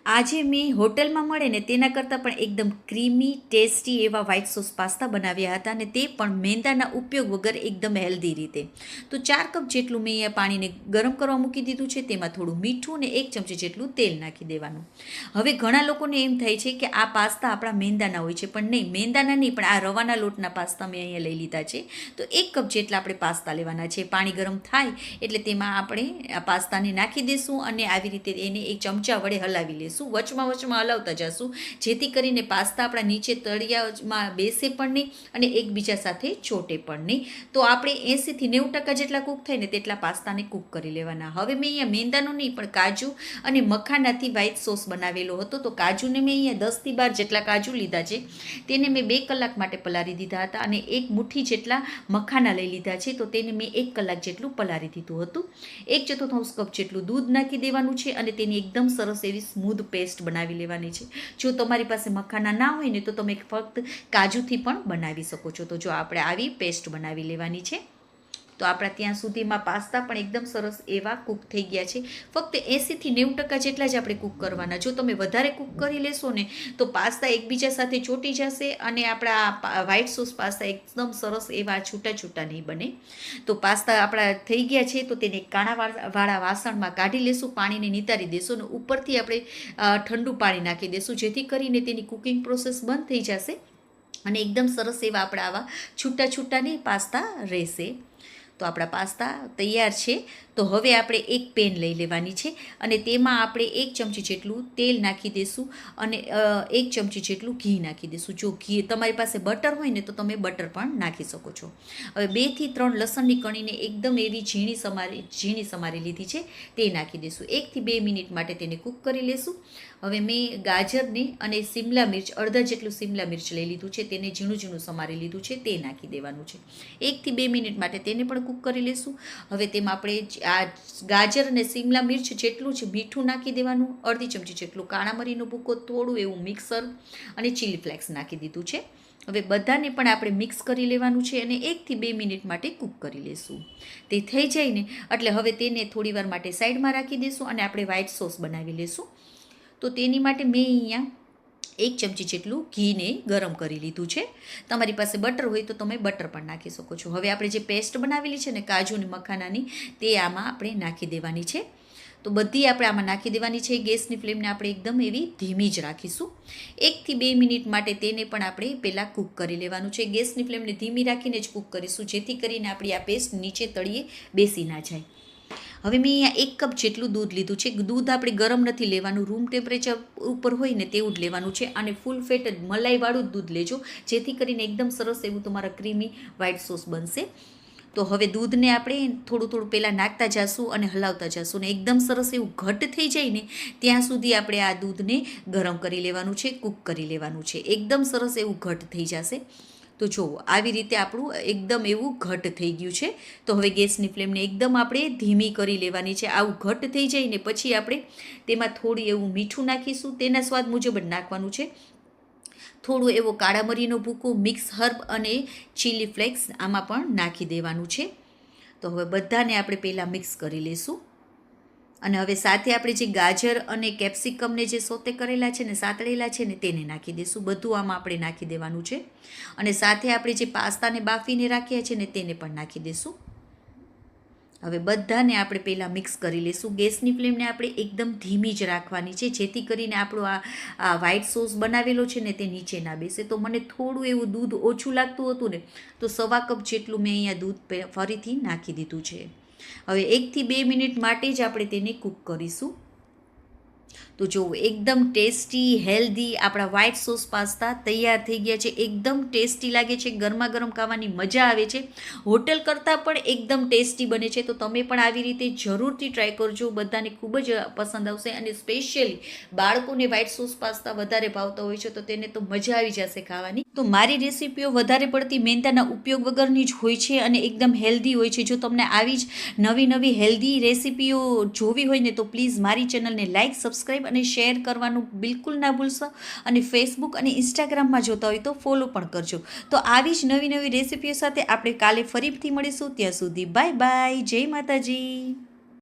આજે મેં હોટલમાં મળે ને તેના કરતાં પણ એકદમ ક્રીમી ટેસ્ટી એવા વ્હાઈટ સોસ પાસ્તા બનાવ્યા હતા અને તે પણ મેંદાના ઉપયોગ વગર એકદમ હેલ્ધી રીતે. તો 4 કપ જેટલું મેં અહીંયા પાણીને ગરમ કરવા મૂકી દીધું છે. તેમાં થોડું મીઠું અને 1 ચમચી જેટલું તેલ નાખી દેવાનું. હવે ઘણા લોકોને એમ થાય છે કે આ પાસ્તા આપણા મેંદાના હોય છે, પણ નહીં, મેંદાના નહીં, પણ આ રવાના લોટના પાસ્તા મેં અહીંયા લઈ લીધા છે. તો 1 કપ જેટલા આપણે પાસ્તા લેવાના છે. પાણી ગરમ થાય એટલે તેમાં આપણે આ પાસ્તાને નાખી દઈશું અને આવી રીતે એને એક ચમચા વડે હલાવી લઈશું. વચમાં હલાવતા જશું, જેથી કરીને પાસ્તા આપણા નીચે તળિયામાં બેસે પણ નહીં અને એકબીજા સાથે ચોટે પણ નહીં. તો આપણે 80 થી 90% જેટલા કૂક થાય ને તેટલા પાસ્તાને કૂક કરી લેવાના. હવે મેં અહીંયા મેંદાનો નહીં પણ કાજુ અને મખાનાથી વ્હાઈટ સોસ બનાવેલો હતો. તો કાજુને મેં અહીંયા 10 થી 12 જેટલા કાજુ લીધા છે. તેને મેં 2 કલાક માટે પલાળી દીધા હતા અને 1 મુઠ્ઠી જેટલા મખાના લઈ લીધા છે. તો તેને મેં 1 કલાક જેટલું પલાળી દીધું હતું. 1/4 કપ જેટલું દૂધ નાખી દેવાનું છે અને તેની એકદમ સરસ એવી સ્મૂધ પેસ્ટ બનાવી લેવાની છે. જો તમારી પાસે મખાના ના હોય ને તો તમે ફક્ત કાજુથી પણ બનાવી શકો છો. તો જો આપણે આવી પેસ્ટ બનાવી લેવાની છે. તો આપણા ત્યાં સુધીમાં પાસ્તા પણ એકદમ સરસ એવા કૂક થઈ ગયા છે. ફક્ત 80 થી 90% જેટલા જ આપણે કૂક કરવાના. જો તમે વધારે કૂક કરી લેશો ને તો પાસ્તા એકબીજા સાથે ચોટી જશે અને આપણા વ્હાઈટ સોસ પાસ્તા એકદમ સરસ એવા છૂટા છૂટા નહીં બને. તો પાસ્તા આપણા થઈ ગયા છે. તો તેને કાણાવાળા વાસણમાં કાઢી લેશું, પાણીને નિતારી દેશું અને ઉપરથી આપણે ઠંડુ પાણી નાખી દેશું, જેથી કરીને તેની કુકિંગ પ્રોસેસ બંધ થઈ જશે અને એકદમ સરસ એવા આપણા આવા છૂટા છૂટાની પાસ્તા રહેશે. તો આપણા પાસ્તા તૈયાર છે. તો હવે આપણે એક પેન લઈ લેવાની છે અને તેમાં આપણે 1 ચમચી જેટલું તેલ નાખી દઈશું અને 1 ચમચી જેટલું ઘી નાખી દઈશું. જો ઘી તમારી પાસે બટર હોય ને તો તમે બટર પણ નાખી શકો છો. હવે 2 થી 3 લસણની કણીને એકદમ એવી ઝીણી સમારી લીધી છે, તે નાખી દઈશું. 1 થી 2 મિનિટ માટે તેને કૂક કરી લેશું. હવે મેં ગાજરને અને શિમલા મિર્ચ, અડધા જેટલું શિમલા મિર્ચ લઈ લીધું છે, તેને ઝીણું ઝીણું સમારી લીધું છે, તે નાખી દેવાનું છે. 1 થી 2 મિનિટ માટે તેને પણ કૂક કરી લેશું. હવે તેમાં આપણે આ ગાજર અને શિમલા મિર્ચ જેટલું જ મીઠું નાખી દેવાનું, અડધી ચમચી જેટલું કાળા મરીનો ભૂકો, થોડું એવું મિક્સર અને ચીલી ફ્લેક્સ નાખી દીધું છે. હવે બધાને પણ આપણે મિક્સ કરી લેવાનું છે અને 1 થી 2 મિનિટ માટે કૂક કરી લેશું. તે થઈ જાય ને એટલે હવે તેને થોડીવાર માટે સાઈડમાં રાખી દઈશું અને આપણે વ્હાઈટ સોસ બનાવી લેશું. તો તેની માટે મેં અહીંયા 1 ચમચી જેટલું ઘીને ગરમ કરી લીધું છે. તમારી પાસે બટર હોય તો તમે બટર પણ નાખી શકો છો. હવે આપણે જે પેસ્ટ બનાવેલી છે ને કાજુ અને મખાનાની, તે આમાં આપણે નાખી દેવાની છે. તો બધી આપણે આમાં નાખી દેવાની છે. ગેસની ફ્લેમને આપણે એકદમ એવી ધીમી જ રાખીશું. 1 થી 2 મિનિટ માટે તેને પણ આપણે પહેલાં કૂક કરી લેવાનું છે. ગેસની ફ્લેમને ધીમી રાખીને જ કૂક કરીશું, જેથી કરીને આપણી આ પેસ્ટ નીચે તળિયે બેસી ના જાય. હવે મેં અહીંયા 1 કપ જેટલું દૂધ લીધું છે. દૂધ આપણે ગરમ નથી લેવાનું, રૂમ ટેમ્પરેચર ઉપર હોય ને તેવું જ લેવાનું છે અને ફૂલ ફેટ મલાઈવાળું જ દૂધ લેજો, જેથી કરીને એકદમ સરસ એવું તમારા ક્રીમી વ્હાઈટ સોસ બનશે. તો હવે દૂધને આપણે થોડું પહેલાં નાખતા જઈશું અને હલાવતા જઈશું ને એકદમ સરસ એવું ઘટ થઈ જાય ને ત્યાં સુધી આપણે આ દૂધને ગરમ કરી લેવાનું છે, કૂક કરી લેવાનું છે. એકદમ સરસ એવું ઘટ થઈ જશે. તો જુઓ, આવી રીતે આપણું એકદમ એવું ઘટ થઈ ગયું છે. તો હવે ગેસની ફ્લેમને એકદમ આપણે ધીમી કરી લેવાની છે. આવું ઘટ થઈ જાય ને પછી આપણે તેમાં થોડું એવું મીઠું નાખીશું, તેના સ્વાદ મુજબ જ નાખવાનું છે. થોડું એવો કાળા મરીનો ભૂકો, મિક્સ હર્બ અને ચીલી ફ્લેક્સ આમાં પણ નાખી દેવાનું છે. તો હવે બધાને આપણે પહેલાં મિક્સ કરી લઈશું અને હવે સાથે આપણે જે ગાજર અને કેપ્સિકમને જે સોતે કરેલા છે ને, સાતળેલા છે ને, તેને નાખી દઈશું. બધું આમાં આપણે નાખી દેવાનું છે અને સાથે આપણે જે પાસ્તાને બાફીને રાખ્યા છે ને તેને પણ નાખી દઈશું. હવે બધાને આપણે પહેલાં મિક્સ કરી લઈશું. ગેસની ફ્લેમને આપણે એકદમ ધીમી જ રાખવાની છે, જેથી કરીને આપણો આ વ્હાઈટ સોસ બનાવેલો છે ને તે નીચે ના બેસે. તો મને થોડું એવું દૂધ ઓછું લાગતું હતું ને, તો 1/4 કપ જેટલું મેં અહીંયા દૂધ ફરીથી નાખી દીધું છે. હવે 1 થી 2 મિનિટ માટે જ આપણે તેને કૂક કરીશું. તો જુઓ, એકદમ ટેસ્ટી હેલ્ધી આપણા વ્હાઈટ સોસ પાસ્તા તૈયાર થઈ ગયા છે. એકદમ ટેસ્ટી લાગે છે, ગરમા ગરમ ખાવાની મજા આવે છે. હોટલ કરતાં પણ એકદમ ટેસ્ટી બને છે. તો તમે પણ આવી રીતે જરૂરથી ટ્રાય કરજો, બધાને ખૂબ જ પસંદ આવશે. અને સ્પેશિયલી બાળકોને વ્હાઈટ સોસ પાસ્તા વધારે ભાવતા હોય છે તો તેને તો મજા આવી જશે ખાવાની. તો મારી રેસીપીઓ વધારે પડતી મેંદાના ઉપયોગ વગરની જ હોય છે અને એકદમ હેલ્ધી હોય છે. જો તમને આવી જ નવી હેલ્ધી રેસીપીઓ જોવી હોય ને તો પ્લીઝ મારી ચેનલને લાઇક, સબસ્ક્રાઈબ અને શેર કરવાનું બિલકુલ ના ભૂલશો. અને ફેસબુક અને ઇન્સ્ટાગ્રામમાં જોતા હોય તો ફોલો પણ કરજો. તો આવી જ નવી રેસીપીઓ સાથે આપણે કાલે ફરીથી મળીશું. ત્યાં સુધી બાય બાય, જય માતાજી.